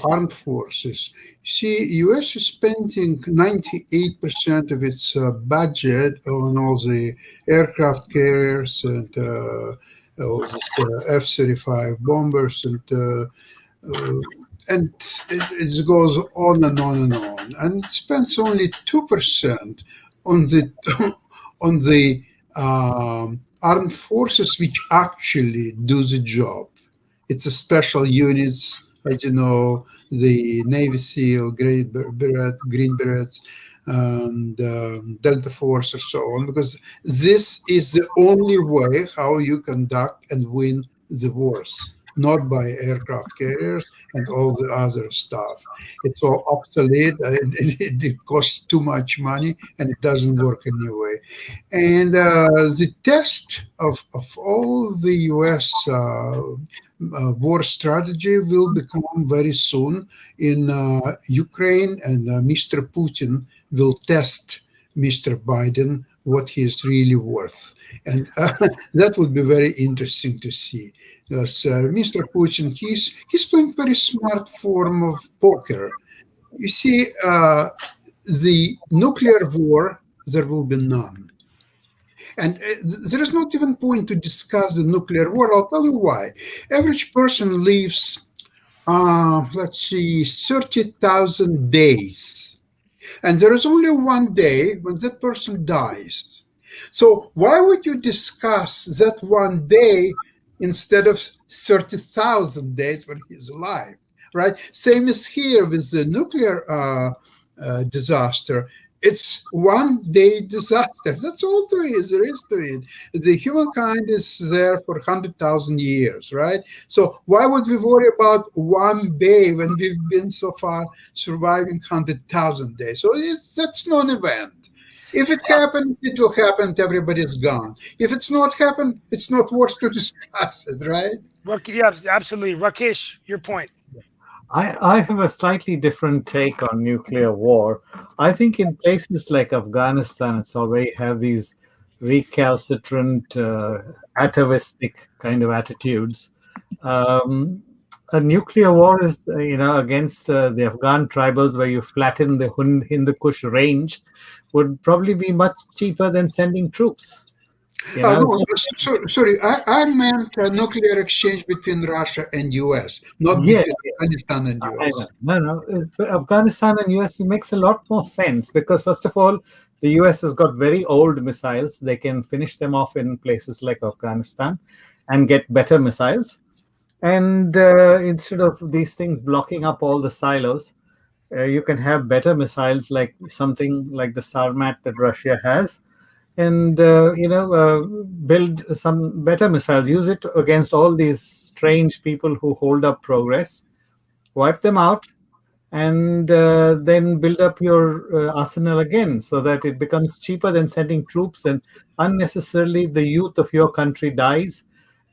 Armed forces. See, U.S. is spending 98% of its budget on all the aircraft carriers and all these F-35 bombers and it goes on and on and on. And it spends only 2% on the on the armed forces which actually do the job. It's a special units, as you know, the Navy SEAL, Green Berets, and Delta Force, and so on, because this is the only way how you conduct and win the wars, not by aircraft carriers and all the other stuff. It's all obsolete. It costs too much money, and it doesn't work anyway. And the test of all the U.S. War strategy will become very soon in Ukraine, and Mr. Putin will test Mr. Biden what he is really worth. And that would be very interesting to see. Because Mr. Putin, he's playing very smart form of poker. You see, the nuclear war, there will be none. And there is not even point to discuss the nuclear war. I'll tell you why. Average person lives, let's see, 30,000 days. And there is only one day when that person dies. So why would you discuss that one day instead of 30,000 days when he's alive, right? Same as here with the nuclear disaster. It's one day disaster. That's all there is to it. The humankind is there for 100,000 years, right? So why would we worry about one day when we've been so far surviving 100,000 days? So that's non-event. If it happened, it will happen. Everybody's gone. If it's not happened, it's not worth to discuss it, right? Yeah, absolutely. Rakesh, your point. I have a slightly different take on nuclear war. I think in places like Afghanistan, it's already have these recalcitrant, atavistic kind of attitudes. A nuclear war is, against the Afghan tribals, where you flatten the Hindu Kush range, would probably be much cheaper than sending troops. No, sorry, I meant a nuclear exchange between Russia and US, not between Afghanistan and US. No. Afghanistan and US makes a lot more sense because, first of all, the US has got very old missiles. They can finish them off in places like Afghanistan and get better missiles. And instead of these things blocking up all the silos, you can have better missiles like something like the Sarmat that Russia has. And build some better missiles, use it against all these strange people who hold up progress, wipe them out, and then build up your arsenal again so that it becomes cheaper than sending troops and unnecessarily the youth of your country dies.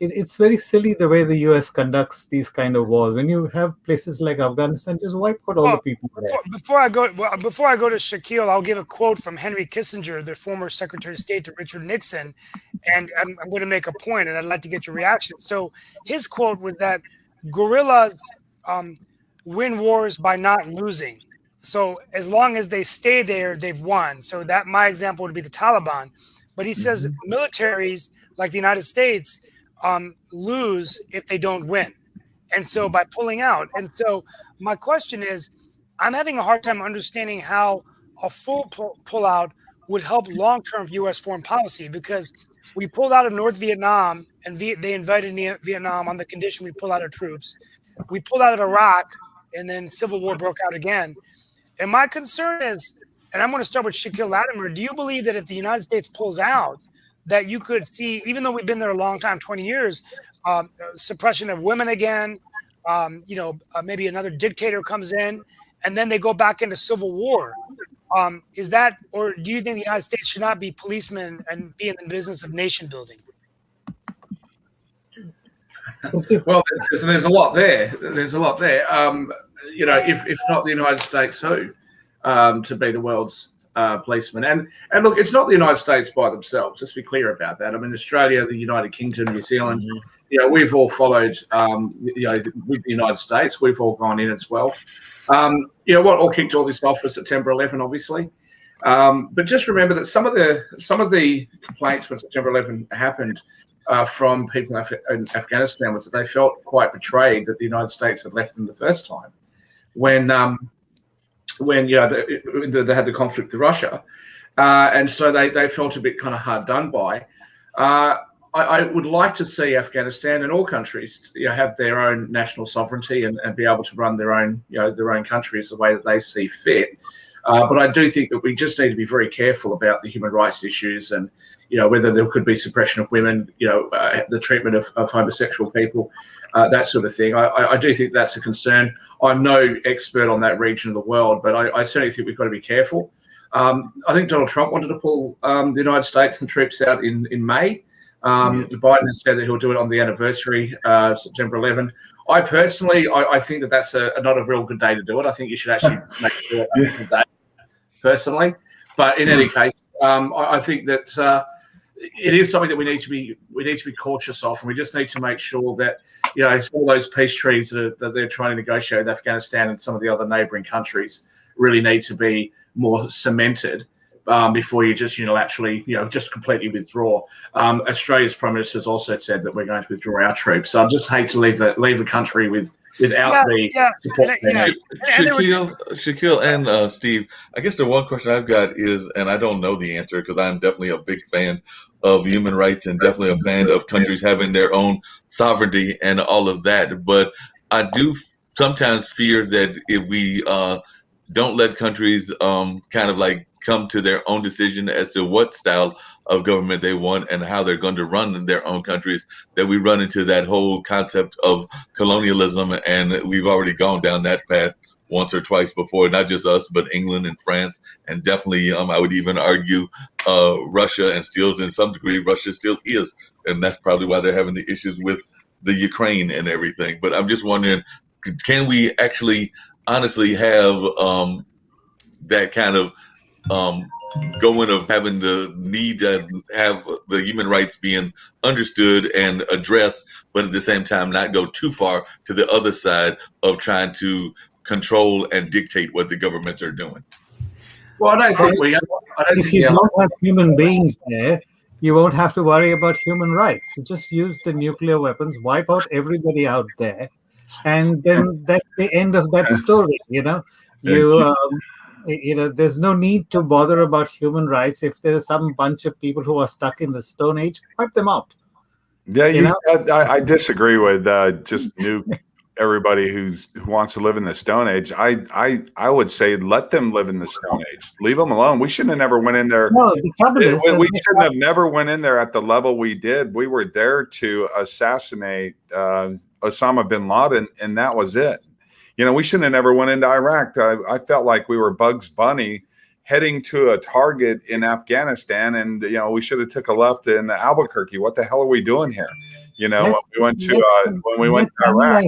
It's very silly the way the US conducts these kind of wars. When you have places like Afghanistan, just wipe out all the people there. Before I go to Shaquille, I'll give a quote from Henry Kissinger, the former Secretary of State to Richard Nixon, and I'm going to make a point, and I'd like to get your reaction. So his quote was that guerrillas win wars by not losing. So as long as they stay there, they've won. So that my example would be the Taliban. But he says militaries like the United States lose if they don't win. And so by pulling out. And so my question is, I'm having a hard time understanding how a full pullout would help long-term U.S. foreign policy, because we pulled out of North Vietnam and they invaded Vietnam on the condition we pull out our troops. We pulled out of Iraq and then civil war broke out again. And my concern is, and I'm going to start with Shaquille Latimer, do you believe that if the United States pulls out, that you could see, even though we've been there a long time, 20 years, suppression of women again, maybe another dictator comes in, and then they go back into civil war? Is that, or do you think the United States should not be policemen and be in the business of nation building? Well, there's a lot there. There's a lot there. If not the United States, who to be the world's policeman? And look, it's not the United States by themselves. Let's be clear about that. I mean, Australia, the United Kingdom, New Zealand, we've all followed. With the United States, we've all gone in as well. What all kicked all this off was September 11, obviously. But just remember that some of the complaints when September 11 happened from people in Afghanistan was that they felt quite betrayed that the United States had left them the first time when they had the conflict with Russia, and so they felt a bit kind of hard done by. I would like to see Afghanistan and all countries have their own national sovereignty and be able to run their own countries the way that they see fit. But I do think that we just need to be very careful about the human rights issues and, whether there could be suppression of women, the treatment of homosexual people, that sort of thing. I do think that's a concern. I'm no expert on that region of the world, but I certainly think we've got to be careful. I think Donald Trump wanted to pull the United States and troops out in May. Biden has said that he'll do it on the anniversary, September 11. I personally, I think that that's not a real good day to do it. I think you should actually make it a good day, personally. But in any case, I think that it is something that we need to be cautious of, and we just need to make sure that some of those peace treaties that they're trying to negotiate with Afghanistan and some of the other neighbouring countries really need to be more cemented. Before you just unilaterally, just completely withdraw. Australia's Prime Minister has also said that we're going to withdraw our troops. So I just hate to leave the country without the support. Shaquille and Steve, I guess the one question I've got is, and I don't know the answer because I'm definitely a big fan of human rights and definitely a fan of countries having their own sovereignty and all of that. But I do sometimes fear that if we don't let countries kind of like come to their own decision as to what style of government they want and how they're going to run their own countries, that we run into that whole concept of colonialism. And we've already gone down that path once or twice before, not just us, but England and France. And definitely, I would even argue Russia, and still to some degree, Russia still is. And that's probably why they're having the issues with the Ukraine and everything. But I'm just wondering, can we actually honestly have that kind of going of having the need to have the human rights being understood and addressed, but at the same time not go too far to the other side of trying to control and dictate what the governments are doing? Well, I don't think we. If you don't have human beings there, you won't have to worry about human rights. You just use the nuclear weapons, wipe out everybody out there, and then that's the end of that story. There's no need to bother about human rights. If there's some bunch of people who are stuck in the Stone Age, wipe them out. Yeah, I disagree with just everybody who wants to live in the Stone Age. I would say let them live in the Stone Age. Leave them alone. We shouldn't have never went in there. No, the trouble is we shouldn't have never went in there at the level we did. We were there to assassinate Osama bin Laden, and that was it. We shouldn't have never went into Iraq. I felt like we were Bugs Bunny heading to a target in Afghanistan, and we should have took a left in Albuquerque. What the hell are we doing here? When we went to Iraq.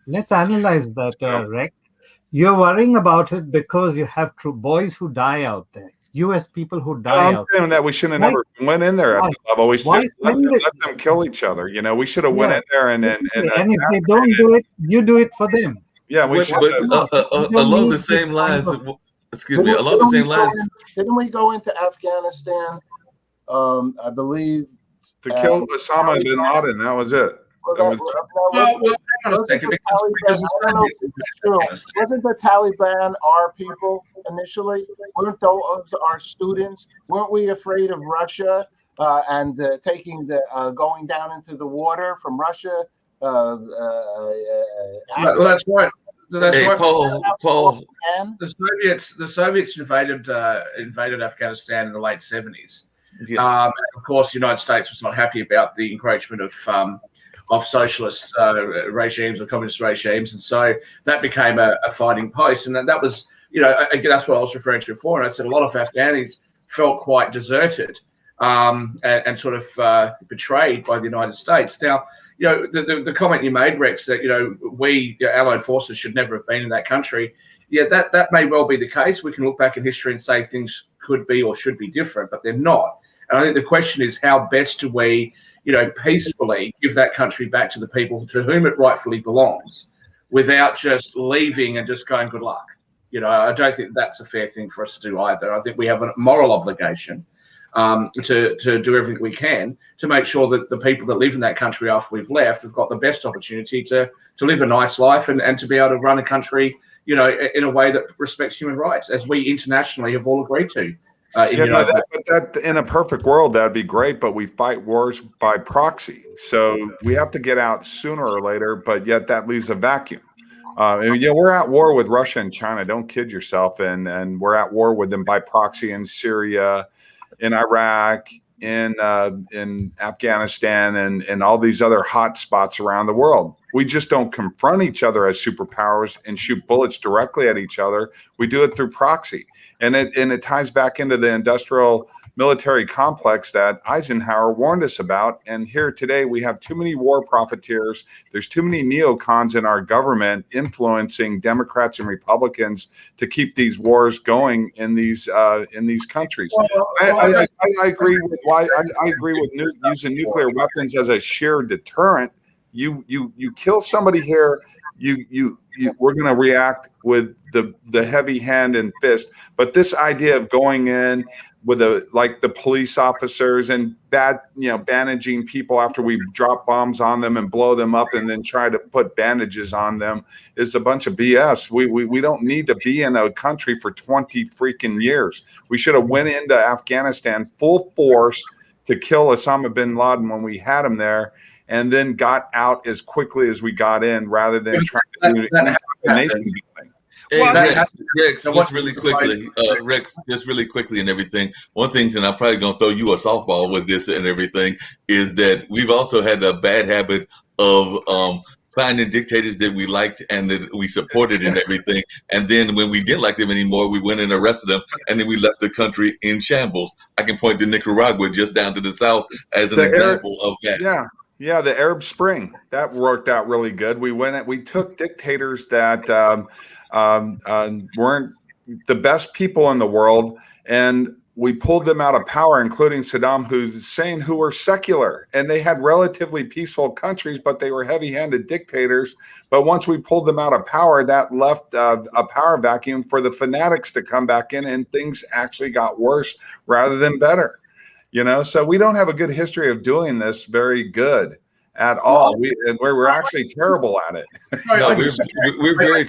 Let's analyze that, Rick. You're worrying about it because you have boys who die out there. U.S. people who die out there. That we shouldn't have never went in there at the level. We should just let them kill each other. We should have went in there and if they don't do it, you do it for them. Yeah, we But should. along the same lines, excuse me, along the same lines. Didn't we go into Afghanistan? I believe To kill Osama bin Laden, that was it. Well, hang on a second, because wasn't the Taliban our people initially? Weren't those our students? Weren't we afraid of Russia and taking the going down into the water from Russia? Well, that's right. That's Hey, right. Paul. The Soviets invaded Afghanistan in the late 70s. Yeah. Of course, the United States was not happy about the encroachment of socialist regimes or communist regimes, and so that became a fighting post. And that was, again, that's what I was referring to before. And I said a lot of Afghanis felt quite deserted and sort of betrayed by the United States. Now, the comment you made, Rex, that we, the Allied forces, should never have been in that country. Yeah, that may well be the case. We can look back in history and say things could be or should be different, but they're not. And I think the question is, how best do we, peacefully give that country back to the people to whom it rightfully belongs, without just leaving and just going good luck. I don't think that's a fair thing for us to do either. I think we have a moral obligation to do everything we can to make sure that the people that live in that country after we've left have got the best opportunity to live a nice life and to be able to run a country, in a way that respects human rights, as we internationally have all agreed to. But that in a perfect world, that'd be great, but we fight wars by proxy. So we have to get out sooner or later, but yet that leaves a vacuum. We're at war with Russia and China. Don't kid yourself. And we're at war with them by proxy in Syria, in Iraq, in Afghanistan, and all these other hot spots around the world. We just don't confront each other as superpowers and shoot bullets directly at each other. We do it through proxy. And it ties back into the industrial military complex that Eisenhower warned us about. And here today, we have too many war profiteers. There's too many neocons in our government influencing Democrats and Republicans to keep these wars going in these countries. I agree with using nuclear weapons as a sheer deterrent. You kill somebody here, we're going to react with the heavy hand and fist. But this idea of going in with the police officers and bandaging people after we drop bombs on them and blow them up and then try to put bandages on them is a bunch of BS. We don't need to be in a country for 20 freaking years. We should have went into Afghanistan full force to kill Osama bin Laden when we had him there, and then got out as quickly as we got in, rather than trying to do nation building. Hey, Rex, just really quickly and everything. One thing, and I'm probably going to throw you a softball with this and everything, is that we've also had the bad habit of finding dictators that we liked and that we supported and everything. And then when we didn't like them anymore, we went and arrested them, and then we left the country in shambles. I can point to Nicaragua just down to the south as an example of that. Yeah, the Arab Spring, that worked out really good. We took dictators that weren't the best people in the world, and we pulled them out of power, including Saddam Hussein, who were secular, and they had relatively peaceful countries, but they were heavy-handed dictators. But once we pulled them out of power, that left a power vacuum for the fanatics to come back in, and things actually got worse rather than better. So we don't have a good history of doing this very good at all. We're actually terrible at it. No, we're very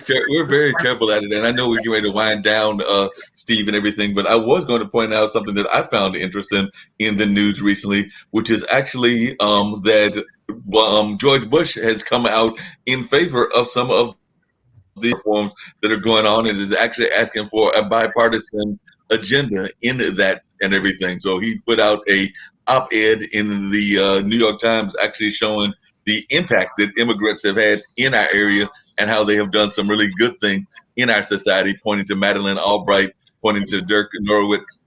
terrible at it, and I know we're getting ready to wind down, Steve, and everything. But I was going to point out something that I found interesting in the news recently, which is actually that George Bush has come out in favor of some of the reforms that are going on, and is actually asking for a bipartisan agenda in that and everything. So he put out a op-ed in the New York Times, actually showing the impact that immigrants have had in our area and how they have done some really good things in our society, pointing to Madeleine Albright, pointing to Dirk Norwitz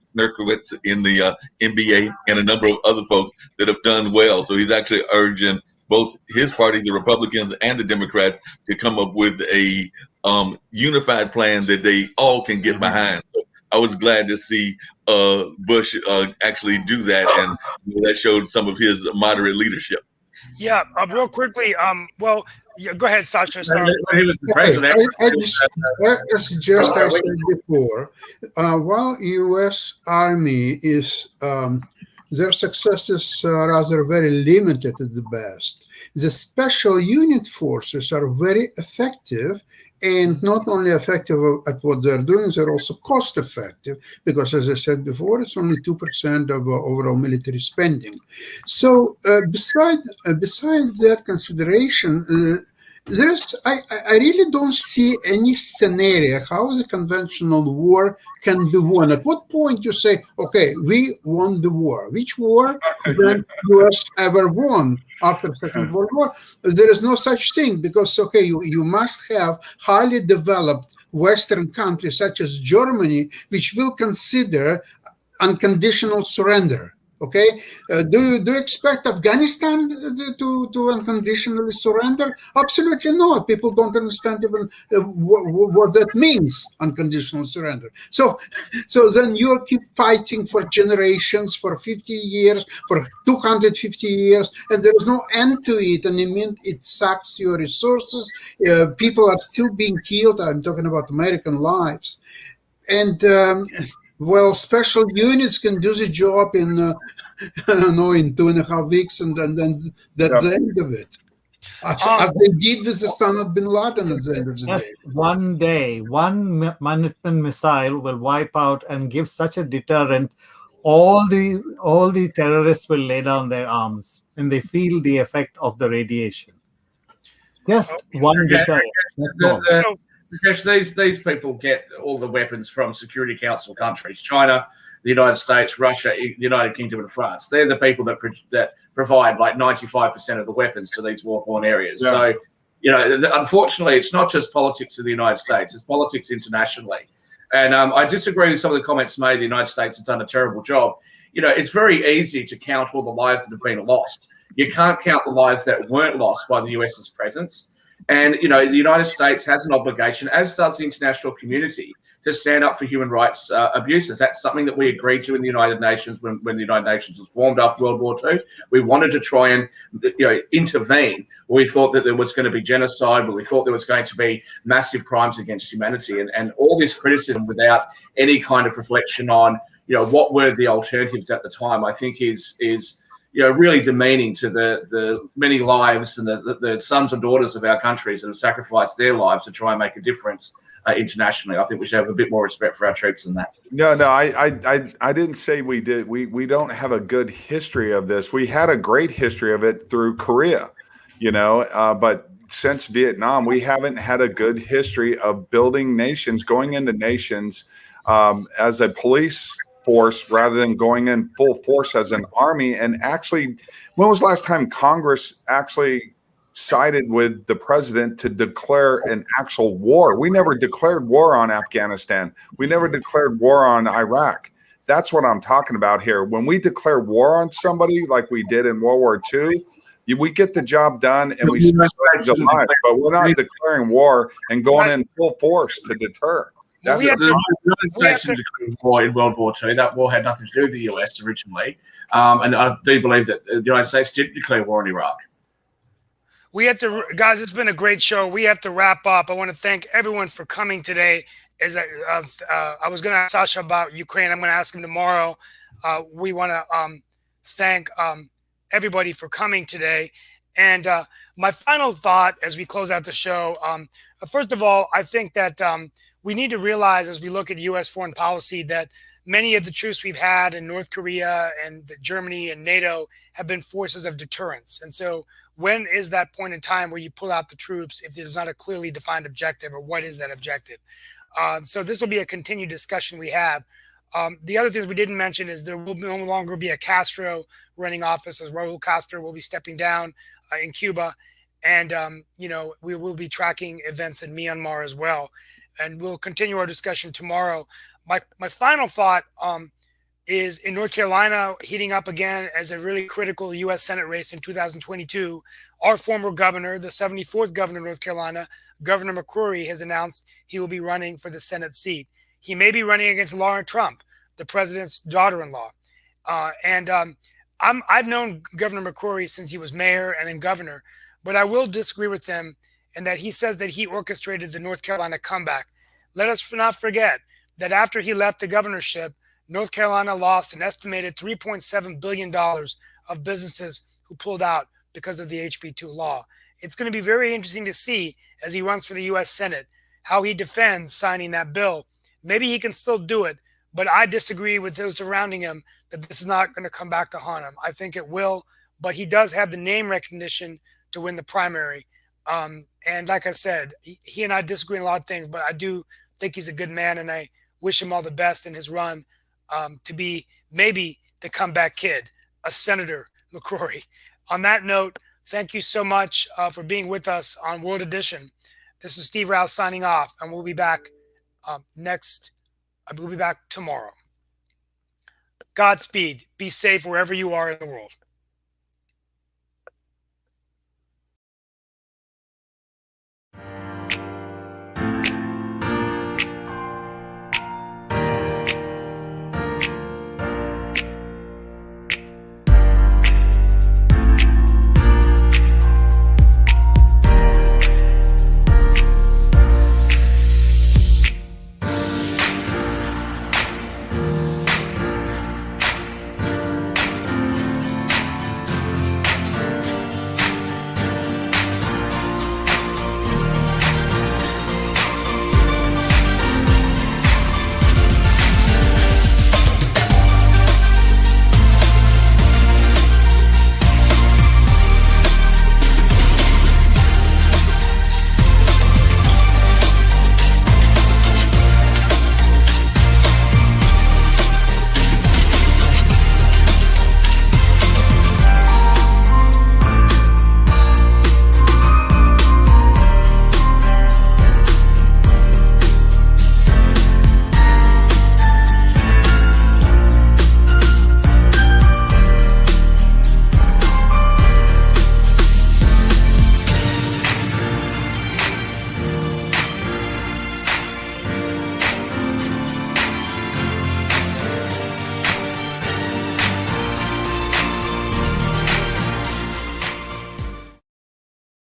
in the NBA, and a number of other folks that have done well. So he's actually urging both his party, the Republicans, and the Democrats to come up with a unified plan that they all can get behind. So I was glad to see Bush actually do that, and that showed some of his moderate leadership. Yeah, real quickly. Well, Yeah, go ahead, Sasha. When Start. he was the Okay, president, I said before, while U.S. Army is their success is rather very limited at the best. The special unit forces are very effective, and not only effective at what they're doing, they're also cost effective because, as I said before, it's only 2% of overall military spending. So, beside that consideration, I really don't see any scenario how the conventional war can be won. At what point you say, okay, we won the war? Which war then US ever won after Second World War? There is no such thing because, okay, you must have highly developed Western countries such as Germany, which will consider unconditional surrender. Okay, do you expect Afghanistan to unconditionally surrender? Absolutely not. People don't understand even what that means, unconditional surrender. So then you keep fighting for generations, for 50 years, for 250 years, and there is no end to it. And it sucks your resources. People are still being killed. I'm talking about American lives. And well, special units can do the job in, I don't know, in 2.5 weeks, and then that's the end of it. As they did with the Osama bin Laden at the end of the Just day. one day, one Minuteman missile will wipe out and give such a deterrent. All the terrorists will lay down their arms when they feel the effect of the radiation. Just one deterrent. That's all. Because these people get all the weapons from Security Council countries: China, the United States, Russia, the United Kingdom, and France. They're the people that provide like 95% of the weapons to these war-torn areas. Yeah. So, unfortunately, it's not just politics in the United States; it's politics internationally. And I disagree with some of the comments made. The United States has done a terrible job. It's very easy to count all the lives that have been lost. You can't count the lives that weren't lost by the US's presence. And, the United States has an obligation, as does the international community, to stand up for human rights abuses. That's something that we agreed to in the United Nations when the United Nations was formed after World War II. We wanted to try and, intervene. We thought that there was going to be genocide, but we thought there was going to be massive crimes against humanity. And all this criticism without any kind of reflection on, what were the alternatives at the time, I think is really demeaning to the many lives and the sons and daughters of our countries that have sacrificed their lives to try and make a difference internationally. I think we should have a bit more respect for our troops than that. No, I didn't say we did. We don't have a good history of this. We had a great history of it through Korea, but since Vietnam, we haven't had a good history of building nations, going into nations as a police force rather than going in full force as an army. And actually, when was the last time Congress actually sided with the president to declare an actual war? We never declared war on Afghanistan. We never declared war on Iraq. That's what I'm talking about here. When we declare war on somebody like we did in World War II, we get the job done and we save lives, but we're not declaring war and going in full force to deter. The United States declared war in World War II. That war had nothing to do with the US originally. And I do believe that the United States did declare war in Iraq. We have to, guys, it's been a great show. We have to wrap up. I want to thank everyone for coming today. I was going to ask Sasha about Ukraine. I'm going to ask him tomorrow. We want to thank everybody for coming today. And my final thought as we close out the show, first of all, I think that we need to realize as we look at U.S. foreign policy that many of the troops we've had in North Korea and Germany and NATO have been forces of deterrence. And so when is that point in time where you pull out the troops if there's not a clearly defined objective, or what is that objective? So this will be a continued discussion we have. The other things we didn't mention is there will no longer be a Castro running office, as Raul Castro will be stepping down in Cuba. And, we will be tracking events in Myanmar as well. And we'll continue our discussion tomorrow. My final thought is in North Carolina heating up again as a really critical U.S. Senate race in 2022. Our former governor, the 74th governor of North Carolina, Governor McCrory, has announced he will be running for the Senate seat. He may be running against Laura Trump, the president's daughter-in-law. I've known Governor McCrory since he was mayor and then governor. but I will disagree with him in that he says that he orchestrated the North Carolina comeback. Let us not forget that after he left the governorship, North Carolina lost an estimated $3.7 billion of businesses who pulled out because of the HB2 law. It's going to be very interesting to see as he runs for the U.S. Senate how he defends signing that bill. Maybe he can still do it, but I disagree with those surrounding him that this is not going to come back to haunt him. I think it will, but he does have the name recognition to win the primary. And like I said, he and I disagree on a lot of things, but I do think he's a good man, and I wish him all the best in his run to be maybe the comeback kid, a Senator McCrory. On that note, thank you so much for being with us on World Edition. This is Steve Rao signing off, and we'll be back we'll be back tomorrow. Godspeed. Be safe wherever you are in the world.